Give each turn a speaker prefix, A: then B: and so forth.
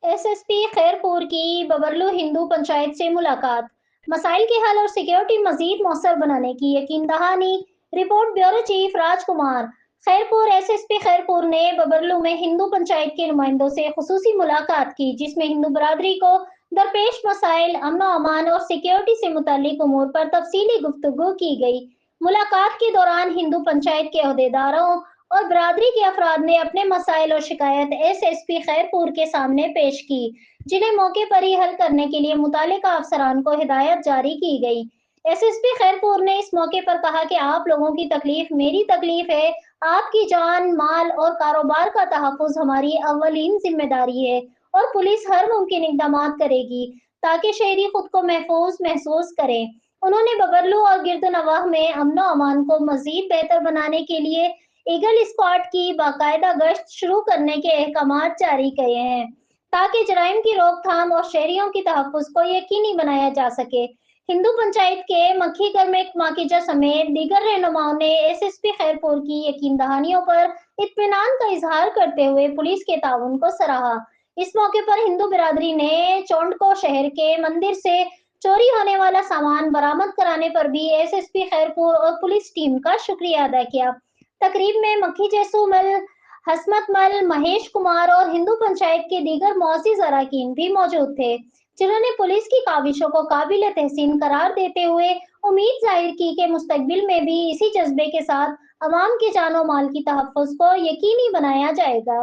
A: S S P Khairpur کی ببرلو ہندو پنچایت سے ملاقات، مسائل کے حل اور سیکیورٹی مزید مؤثر بنانے کی یقین دہانی۔ Report bureau chief Raj Kumar. Khairpur S S P Khairpur نے ببرلو میں ہندو پنچایت کے نمائندوں سے خصوصی ملاقات کی، جس میں ہندو برادری کو درپیش مسائل، امن و امان اور سیکیورٹی سے متعلق امور پر تفصیلی گفتگو کی گئی۔ ملاقات کے دوران ہندو پنچایت کے عہدیداروں اور برادری کے افراد نے اپنے مسائل اور شکایت ایس ایس پی خیرپور کے سامنے پیش کی، جنہیں موقع پر ہی حل کرنے کے لیے متعلقہ افسران کو ہدایت جاری کی گئی۔ ایس ایس پی خیرپور نے اس موقع پر کہا کہ آپ لوگوں کی تکلیف میری تکلیف ہے، آپ کی جان، مال اور کاروبار کا تحفظ ہماری اولین ذمہ داری ہے، اور پولیس ہر ممکن اقدامات کرے گی تاکہ شہری خود کو محفوظ محسوس کریں۔ انہوں نے ببرلو اور گرد نواح میں امن و امان کو مزید بہتر بنانے کے لیے ایگل اسکواڈ کی باقاعدہ گشت شروع کرنے کے احکامات جاری کیے ہیں، تاکہ جرائم کی روک تھام اور شہریوں کی تحفظ کو یقینی بنایا جا سکے۔ ہندو پنچایت کے مکھی گھر میں ماکیجا سمیت دیگر رہنماؤں نے ایس ایس پی خیرپور کی یقین دہانیوں پر اطمینان کا اظہار کرتے ہوئے پولیس کے تعاون کو سراہا۔ اس موقع پر ہندو برادری نے چونڈکو شہر کے مندر سے چوری ہونے والا سامان برآمد کرانے پر بھی ایس ایس پی خیرپور اور پولیس ٹیم کا شکریہ ادا کیا۔ تقریب میں مکھی جیسو مل، حسمت مل، مہیش کمار اور ہندو پنچایت کے دیگر معزز اراکین بھی موجود تھے، جنہوں نے پولیس کی کاوشوں کو قابل تحسین قرار دیتے ہوئے امید ظاہر کی کہ مستقبل میں بھی اسی جذبے کے ساتھ عوام کی جان و مال کی تحفظ کو یقینی بنایا جائے گا۔